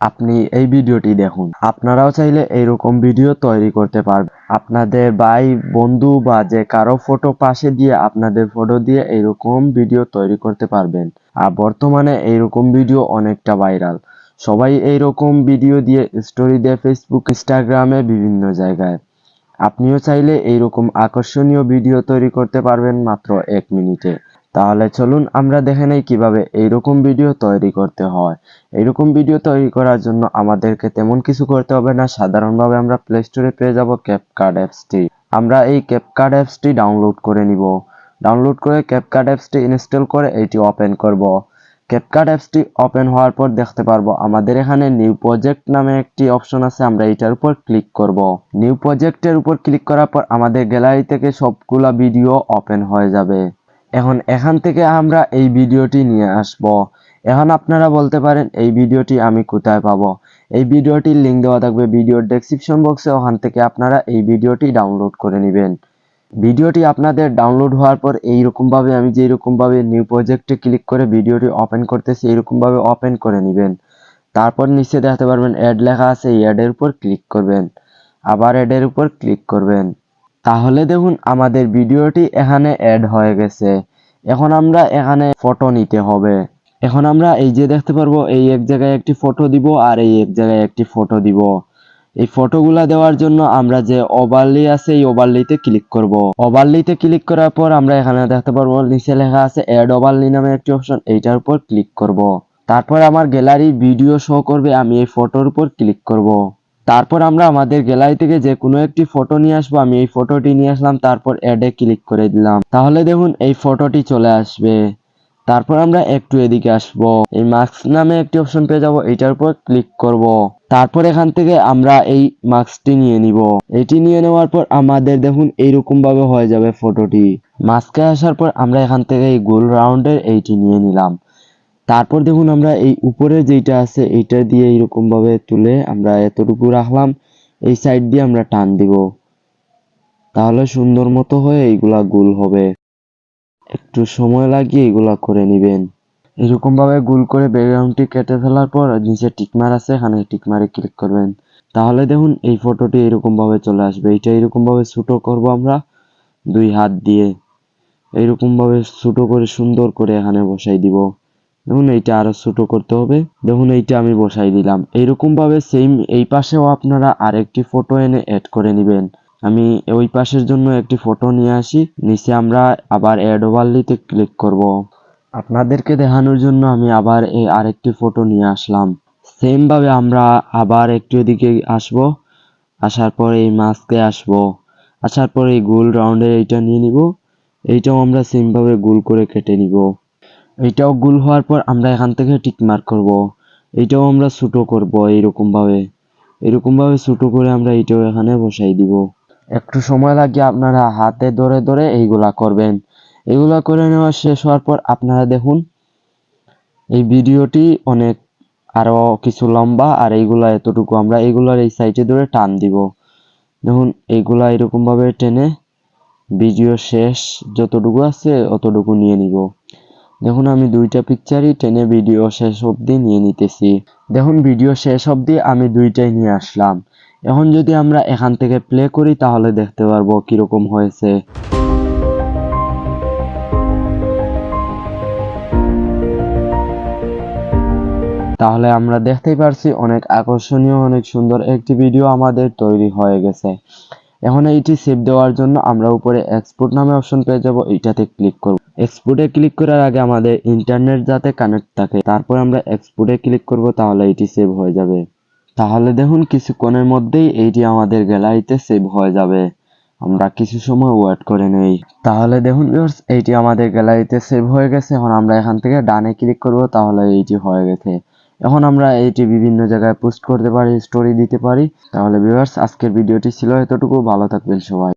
আপনি এই ভিডিওটি দেখুন। আপনারাও চাইলে এইরকম ভিডিও তৈরি করতে পারবেন। আপনাদের ভাই বন্ধু বা যে কারো ফটো পাশে দিয়ে আপনাদের ফটো দিয়ে এইরকম ভিডিও তৈরি করতে পারবেন। আর বর্তমানে এইরকম ভিডিও অনেকটা ভাইরাল। সবাই এইরকম ভিডিও দিয়ে স্টোরি দেয় ফেসবুক, ইনস্টাগ্রামে, বিভিন্ন জায়গায়। আপনিও চাইলে এইরকম আকর্ষণীয় ভিডিও তৈরি করতে পারবেন মাত্র 1 মিনিটে। তাহলে চলুন আমরা দেখে নেই কিভাবে এইরকম ভিডিও তৈরি করতে হয়। এইরকম ভিডিও তৈরি করার জন্য আমাদেরকে তেমন কিছু করতে হবে না। সাধারণভাবে আমরা প্লে স্টোরে পেয়ে যাব ক্যাপকাট অ্যাপসটি। আমরা এই ক্যাপকাট অ্যাপসটি ডাউনলোড করে নিব। ডাউনলোড করে ক্যাপকাট অ্যাপসটি ইনস্টল করে এটি ওপেন করব। ক্যাপকাট অ্যাপসটি ওপেন হওয়ার পর দেখতে পারবো আমাদের এখানে নিউ প্রজেক্ট নামে একটি অপশন আছে। আমরা এটার উপর ক্লিক করব। নিউ প্রজেক্টের উপর ক্লিক করার পর আমাদের গ্যালারি থেকে সবগুলা ভিডিও ওপেন হয়ে যাবে। এখন এখান থেকে আমরা এই ভিডিওটি নিয়ে আসব। এখন আপনারা বলতে পারেন এই ভিডিওটি আমি কোথায় পাবো? এই ভিডিওটির লিঙ্ক দেওয়া থাকবে ভিডিওর ডেসক্রিপশন বক্সে। ওখান থেকে আপনারা এই ভিডিওটি ডাউনলোড করে নেবেন। ভিডিওটি আপনাদের ডাউনলোড হওয়ার পর এইরকমভাবে আমি যেরকমভাবে নিউ প্রজেক্টে ক্লিক করে ভিডিওটি ওপেন করতেছি এইরকমভাবে ওপেন করে নেবেন। তারপর নিচে দেখতে পারবেন অ্যাড লেখা আছে, এই অ্যাডের উপর ক্লিক করবেন। আবার অ্যাডের উপর ক্লিক করবেন। তাহলে দেখুন আমাদের ভিডিওটি এখানে অ্যাড হয়ে গেছে। এখন আমরা এখানে ফটো নিতে হবে। এখন আমরা এই যে দেখতে পারবো এই এক জায়গায় একটি ফটো দিব আর এই এক জায়গায় একটি ফটো দিব। এই ফটোগুলা দেওয়ার জন্য আমরা যে ওভারলি আছে এই ওভারলিতে ক্লিক করব। ওভারলিতে ক্লিক করার পর আমরা এখানে দেখতে পারবো নিচে লেখা আছে অ্যাড ওভারলি নামে একটি অপশন, এইটার উপর ক্লিক করব। তারপর আমার গ্যালারি ভিডিও শো করবে, আমি এই ফটোর উপর ক্লিক করব। তারপর আমরা আমাদের গ্যালারি থেকে যে কোনো একটি ফটো নিয়ে আসবো। আমি এই ফটোটি নিয়ে আসলাম, তারপর অ্যাডে ক্লিক করে দিলাম। তাহলে দেখুন এই ফটোটি চলে আসবে। তারপর আমরা একটু এদিকে আসব, এই মাস্ক নামে একটি অপশন পেয়ে যাব, এটার উপর ক্লিক করব। তারপর এখান থেকে আমরা এই মাস্কটি নিয়ে নিব। এটি নিয়ে নেওয়ার পর আমাদের দেখুন এইরকম ভাবে হয়ে যাবে ফটোটি। মাস্কে আসার পর আমরা এখান থেকে এই গোল রাউন্ডের এইটি নিয়ে নিলাম। তারপর দেখুন আমরা এই উপরে যেটা আছে এইটা দিয়ে এইরকম ভাবে তুলে আমরা এতটুকু রাখলাম। এই সাইড দিয়ে আমরা টান দিব, তাহলে সুন্দর মতো হয়ে এইগুলা গোল হবে। একটু সময় লাগিয়ে এগুলা করে নেবেন। এরকম ভাবে গোল করে ব্যাকগ্রাউন্ডটি কেটে ফেলার পর নিচে টিকমার আছে, এখানে টিকমারে ক্লিক করবেন। তাহলে দেখুন এই ফটোটি এরকম ভাবে চলে আসবে। এটা এরকম ভাবে ছোট করব আমরা 2 হাত দিয়ে। এইরকম ভাবে ছোট করে সুন্দর করে এখানে বসাই দিব। দেখুন এইটা আরো ছোট করতে হবে। দেখুন এইটা আমি বসাই দিলাম। এইরকম ভাবে সেম এই পাশেও আপনারা আরেকটি ফটো এনে অ্যাড করে নেবেন। আমি ওই পাশের জন্য একটি ফটো নিয়ে আসি। নিচে আমরা আবার অ্যাড ওভারলিতে ক্লিক করব। আপনাদেরকে দেখানোর জন্য আমি আবার এই আরেকটি ফটো নিয়ে আসলাম। সেম ভাবে আমরা আবার একটু এদিকে আসব। আসার পর এই মাস্কে আসব। আসার পর এই গোল রাউন্ডের এইটা নিয়ে নিব। এইটাও আমরা সেম ভাবে গোল করে কেটে নিব। এইটাও গোল হওয়ার পর আমরা এখান থেকে টিক মার্ক করব। এইটাও আমরা ছোট করব এরকম ভাবে ছোট করে আমরা এইটাও এখানে বসাই দিব। একটু সময় লাগে, আপনারা হাতে ধরে ধরে এইগুলা করবেন। এগুলা করে নেওয়া শেষ হওয়ার পর আপনারা দেখুন এই ভিডিওটি অনেক আরো কিছু লম্বা, আর এইগুলা এতটুকু আমরা এইগুলার এই সাইডে ধরে টান দিব। দেখুন এইগুলা এরকম ভাবে টেনে ভিডিও শেষ যতটুকু আছে অতটুকু নিয়ে নিব। দেখুন আমি দুইটা পিকচারই টেনে ভিডিও শেষ অবধি নিয়ে নিতেছি। দেখুন ভিডিও শেষ অবধি আমি দুইটাই নিয়ে আসলাম। এখন যদি আমরা এখান থেকে প্লে করি তাহলে দেখতে পারবো কিরকম হয়েছে। তাহলে আমরা দেখতেই পারছি অনেক আকর্ষণীয়, অনেক সুন্দর একটি ভিডিও আমাদের তৈরি হয়ে গেছে। এখন এইটি সেভ দেওয়ার জন্য আমরা উপরে এক্সপোর্ট নামে অপশন পেয়ে যাব, এইটাতে ক্লিক করব। এক্সপোর্টে ক্লিক করার আগে আমাদের ইন্টারনেট যাতে কানেক্ট থাকে, তারপর আমরা এক্সপোর্টে ক্লিক করব, তাহলে এটি সেভ হয়ে যাবে। তাহলে দেখুন কিছুক্ষণের মধ্যেই এইটি আমাদের গ্যালারিতে সেভ হয়ে যাবে। আমরা কিছু সময় ওয়েট করে নেই। তাহলে দেখুন ভিউয়ার্স এইটি আমাদের গ্যালারিতে সেভ হয়ে গেছে। এখন আমরা এখান থেকে ডানে ক্লিক করব, তাহলে এইটি হয়ে গেছে। এখন আমরা এইটি বিভিন্ন জায়গায় পোস্ট করতে পারি, স্টোরি দিতে পারি। তাহলে ভিউয়ার্স আজকের ভিডিওটি ছিল এতটুকু। ভালো থাকবেন সবাই।